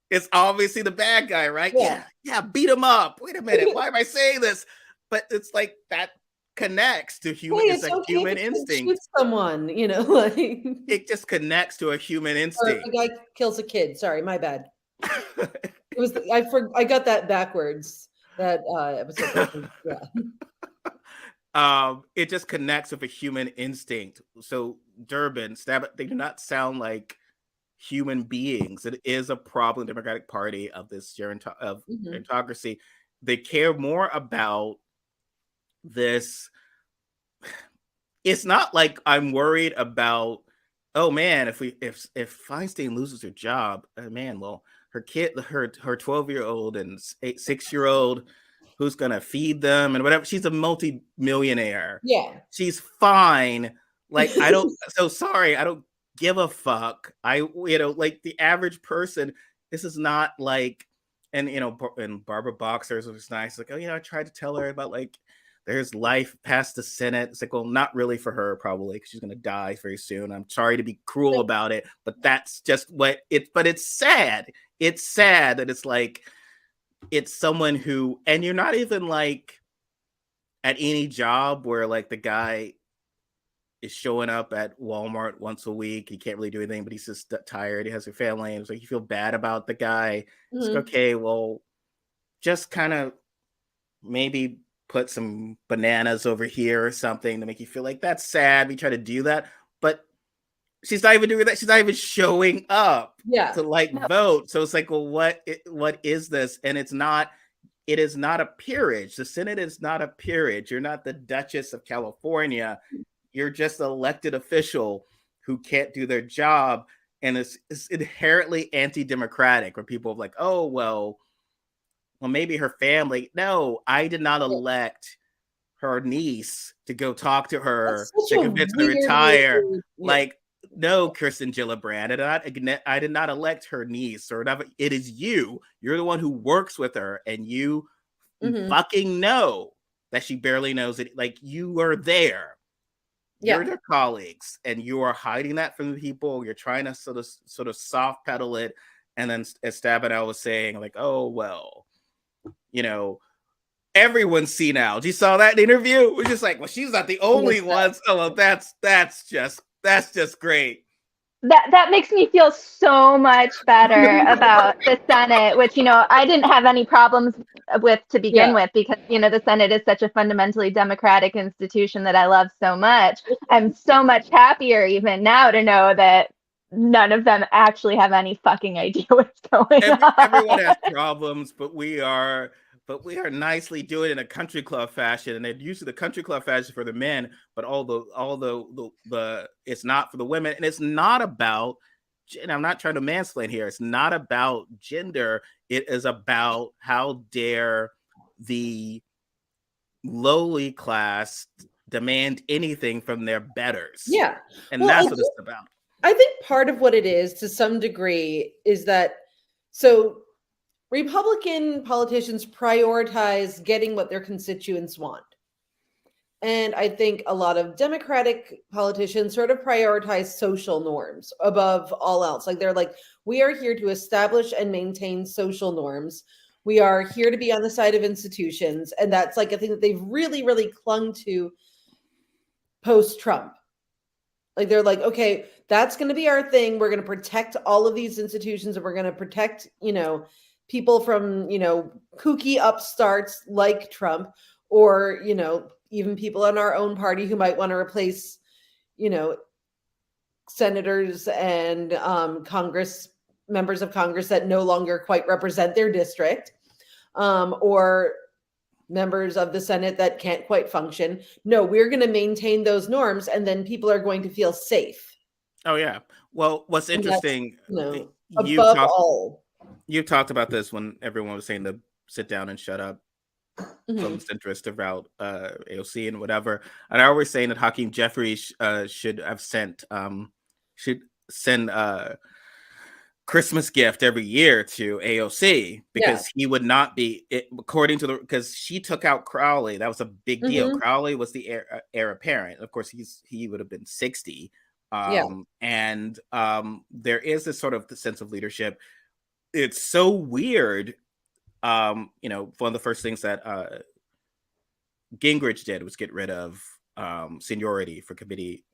it's obviously the bad guy, right? Yeah, beat him up. Wait a minute, why am I saying this? But it's like that connects to human. It's a human instinct. Shoot someone, like it just connects to a human instinct. Or a guy kills a kid. Sorry, my bad. It was I got that backwards. That episode. It just connects with a human instinct. So Durbin, they do not sound like human beings. It is a problem. Democratic Party of this gerontocracy. They care more about this. It's not like I'm worried about, oh man, if Feinstein loses her job, man, well, her kid, her 12-year-old and 6-year-old, who's gonna feed them and whatever. She's a multi-millionaire. Yeah, she's fine. Like I don't. So sorry, I don't give a fuck. Like the average person. This is not like, and and Barbara Boxer's was nice. Like, I tried to tell her about like, there's life past the Senate. It's like, well, not really for her, probably, because she's going to die very soon. I'm sorry to be cruel about it, but that's just what but it's sad. It's sad that it's like, it's someone who, and you're not even like at any job where like the guy is showing up at Walmart once a week. He can't really do anything, but he's just tired. He has a family. And it's like, you feel bad about the guy. It's like, okay, well, just kind of maybe put some bananas over here or something to make you feel like that's sad. We try to do that, but she's not even doing that. She's not even showing up to vote. So it's like, well, what is this? And it is not a peerage. The Senate is not a peerage. You're not the Duchess of California. You're just an elected official who can't do their job. And it's inherently anti-democratic, where people are like, oh, well, maybe her family. No, I did not elect her niece to go talk to her to convince her to retire. Like, no, Kirsten Gillibrand. I did not elect her niece or whatever. It is you. You're the one who works with her, and you fucking know that she barely knows it. Like, you are there. You're their colleagues, and you are hiding that from the people. You're trying to sort of soft pedal it, and then as Stabenow was saying, like, oh well, everyone's senile. You saw that interview? We're just like, well, she's not the only one. So that's just great. That makes me feel so much better about the Senate, which, I didn't have any problems with to begin with, because, the Senate is such a fundamentally democratic institution that I love so much. I'm so much happier even now to know that none of them actually have any fucking idea what's going on. Everyone has problems, but we are nicely doing it in a country club fashion, and they're usually the country club fashion for the men, but all the it's not for the women, and it's not about. And I'm not trying to mansplain here. It's not about gender. It is about how dare the lowly class demand anything from their betters. Yeah, and that's what it's about. I think part of what it is, to some degree, is that so Republican politicians prioritize getting what their constituents want. And I think a lot of Democratic politicians sort of prioritize social norms above all else. Like, they're like, we are here to establish and maintain social norms. We are here to be on the side of institutions. And that's like a thing that they've really, really clung to post-Trump. Like, they're like, okay, that's going to be our thing. We're going to protect all of these institutions, and we're going to protect, people from, kooky upstarts like Trump, or, even people in our own party who might want to replace, senators and members of Congress that no longer quite represent their district, or members of the Senate that can't quite function. No, we're going to maintain those norms, and then people are going to feel safe. Oh yeah. Well, what's interesting, you talked about this when everyone was saying to sit down and shut up from centrist about AOC and whatever. And I always saying that Hakeem Jeffries should send Christmas gift every year to AOC, because he would not be, according to because she took out Crowley. That was a big deal. Crowley was the heir apparent. Of course, he would have been 60. And there is this sort of sense of leadership. It's so weird. One of the first things that Gingrich did was get rid of seniority for committee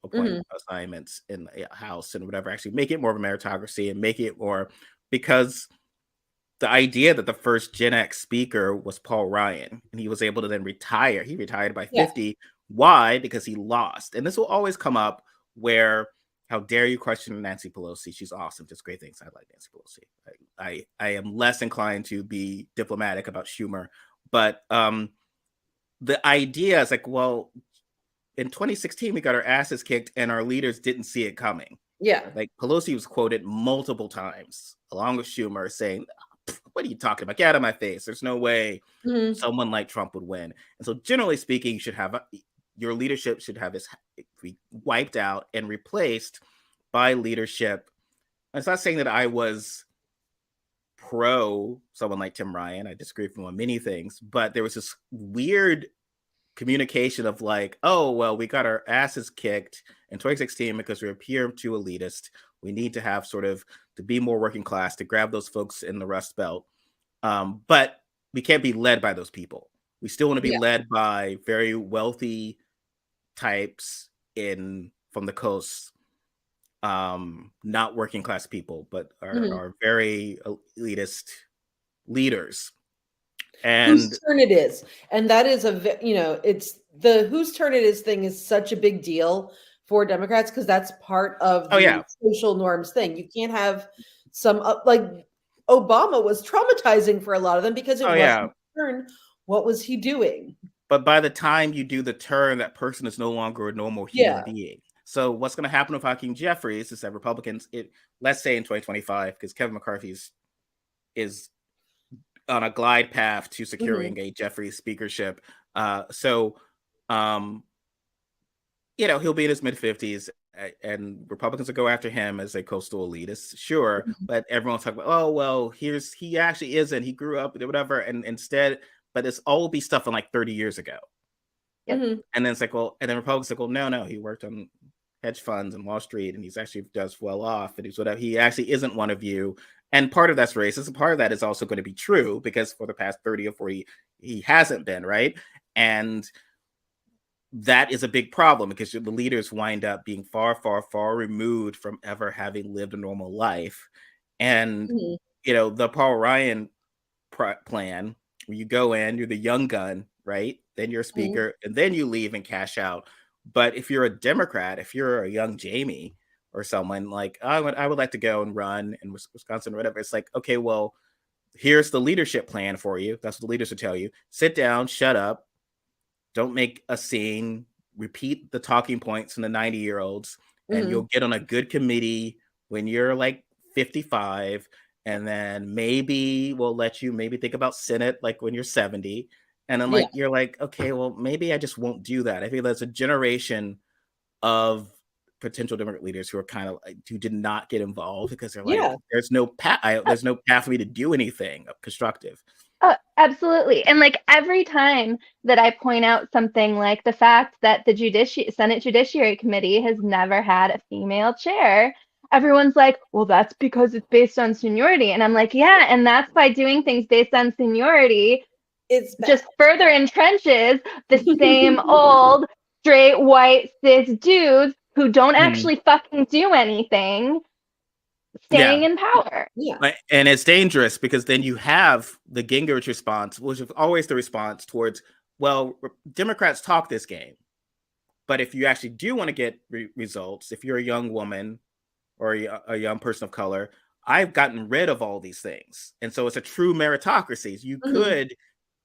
appointment assignments in the House and whatever, actually make it more of a meritocracy and make it more, because the idea that the first Gen X speaker was Paul Ryan, and he was able to then retire. He retired by 50. Why? Because he lost. And this will always come up, where how dare you question Nancy Pelosi? She's awesome. Just great things. I like Nancy Pelosi. I am less inclined to be diplomatic about Schumer, but the idea is like, well, in 2016, we got our asses kicked and our leaders didn't see it coming. Yeah. Like, Pelosi was quoted multiple times, along with Schumer, saying, what are you talking about? Get out of my face. There's no way someone like Trump would win. And so, generally speaking, you should have your leadership should have be wiped out and replaced by leadership. It's not saying that I was pro someone like Tim Ryan. I disagree with him on many things, but there was this weird communication of like, oh, well, we got our asses kicked in 2016 because we appear too elitist. We need to have sort of to be more working class, to grab those folks in the Rust Belt. But we can't be led by those people. We still want to be led by very wealthy types from the coast, not working class people, but are very elitist leaders. And whose turn it is. And that is it's the whose turn it is thing is such a big deal for Democrats, because that's part of the social norms thing. You can't have some like Obama was traumatizing for a lot of them because it wasn't his turn. What was he doing? But by the time you do the turn, that person is no longer a normal human being. So what's going to happen with Hakeem Jeffries is that Republicans, let's say in 2025, because Kevin McCarthy is on a glide path to securing a Jeffries speakership. So he'll be in his mid-50s, and Republicans will go after him as a coastal elitist, sure. But everyone's talking about, oh, well, he actually isn't. He grew up, whatever. And instead, but it's all be stuff from like 30 years ago. And then it's like, well, and then Republicans like, well, no, he worked on hedge funds and Wall Street, and he's actually does well off, and he's whatever. He actually isn't one of you. And part of that's racist, and part of that is also going to be true, because for the past 30 or 40, he hasn't been, right? And that is a big problem because the leaders wind up being far, far, far removed from ever having lived a normal life. And, the Paul Ryan plan, where you go in, you're the young gun, right? Then you're a speaker, and then you leave and cash out. But if you're a Democrat, if you're a young Jamie or someone like, I would like to go and run in Wisconsin or whatever, it's like, okay, well, here's the leadership plan for you. That's what the leaders will tell you. Sit down, shut up, don't make a scene, repeat the talking points from the 90-year-olds, and you'll get on a good committee when you're like 55, and then maybe we'll let you maybe think about Senate like when you're 70. And then you're like, okay, well, maybe I just won't do that. I think there's a generation of potential Democrat leaders who are kind of like, who did not get involved because they're like, there's no path for me to do anything constructive. Oh, absolutely. And like every time that I point out something like the fact that the Senate Judiciary Committee has never had a female chair, everyone's like, well, that's because it's based on seniority. And I'm like, yeah, and that's by doing things based on seniority, it's just further entrenches the same old straight white cis dudes who don't actually fucking do anything staying in power. And it's dangerous because then you have the Gingrich response, which is always the response towards, well, Democrats talk this game, but if you actually do want to get results, if you're a young woman or a young person of color, I've gotten rid of all these things. And so it's a true meritocracy. You could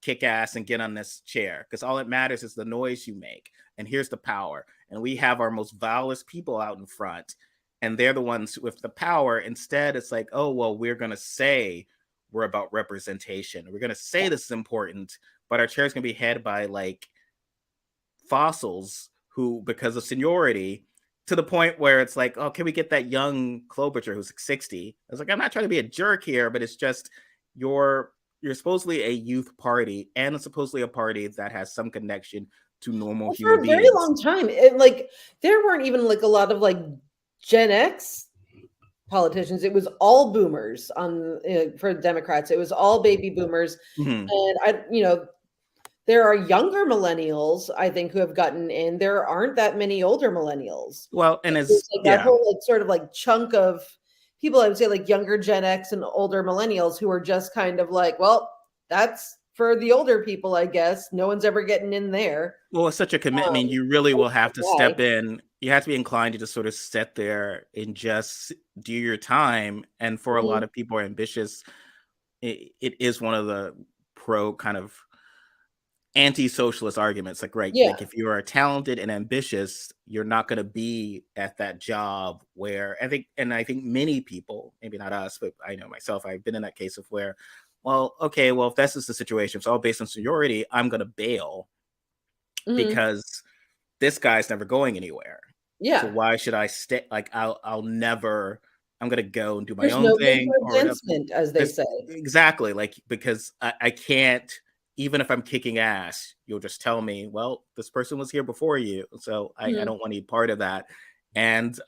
kick ass and get on this chair because all that matters is the noise you make. And here's the power. And we have our most vilest people out in front, and they're the ones with the power. Instead, it's like, oh, well, we're going to say we're about representation. We're going to say this is important, but our chair's going to be headed by like fossils who, because of seniority, to the point where it's like, oh, can we get that young Klobuchar who's like 60? I was like, I'm not trying to be a jerk here, but it's just you're supposedly a youth party, and it's supposedly a party that has some connection to normal human beings. For a very long time, there weren't even like a lot of like Gen X politicians. It was all boomers for Democrats. It was all baby boomers, and there are younger millennials, I think, who have gotten in. There aren't that many older millennials. Well, and it's like that whole like sort of like chunk of people, I would say like younger Gen X and older millennials who are just kind of like, well, that's for the older people, I guess. No one's ever getting in there. Well, it's such a commitment. You really will have to step in. You have to be inclined to just sort of sit there and just do your time. And for a lot of people who are ambitious, it is one of the pro kind of anti-socialist arguments. Like, right, like if you are talented and ambitious, you're not going to be at that job where I think many people, maybe not us, but I know myself, I've been in that case of where, well, okay, well, if this is the situation, it's all based on seniority, I'm going to bail because this guy's never going anywhere. Yeah. So why should I stay? Like, I'm going to go and do my own thing. Advancement, as they say. Exactly. Like, because I can't, even if I'm kicking ass, you'll just tell me, well, this person was here before you. So I don't want any part of that. And